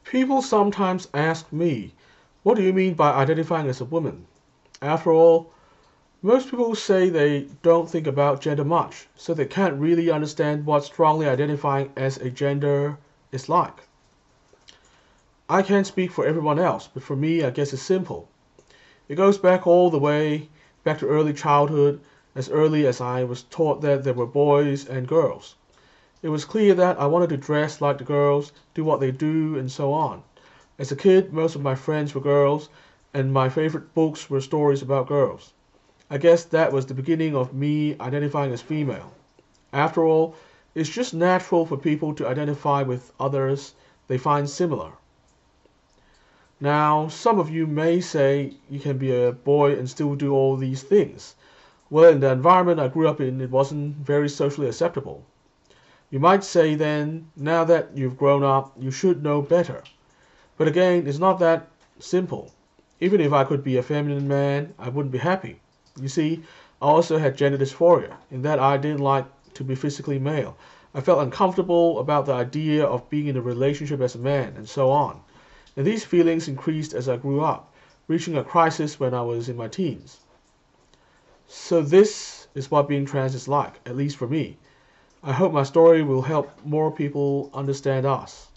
People sometimes ask me, what do you mean by identifying as a woman? After all, most people say they don't think about gender much, so they can't really understand what strongly identifying as a gender is like. I can't speak for everyone else, but for me, I guess it's simple. It goes back all the way back to early childhood, as early as I was taught that there were boys and girls. It was clear that I wanted to dress like the girls, do what they do, and so on. As a kid, most of my friends were girls, and my favorite books were stories about girls. I guess that was the beginning of me identifying as female. After all, it's just natural for people to identify with others they find similar. Now, some of you may say you can be a boy and still do all these things. Well, in the environment I grew up in, it wasn't very socially acceptable. You might say then, now that you've grown up, you should know better. But again, it's not that simple. Even if I could be a feminine man, I wouldn't be happy. You see, I also had gender dysphoria, in that I didn't like to be physically male. I felt uncomfortable about the idea of being in a relationship as a man, and so on. And these feelings increased as I grew up, reaching a crisis when I was in my teens. So this is what being trans is like, at least for me. I hope my story will help more people understand us.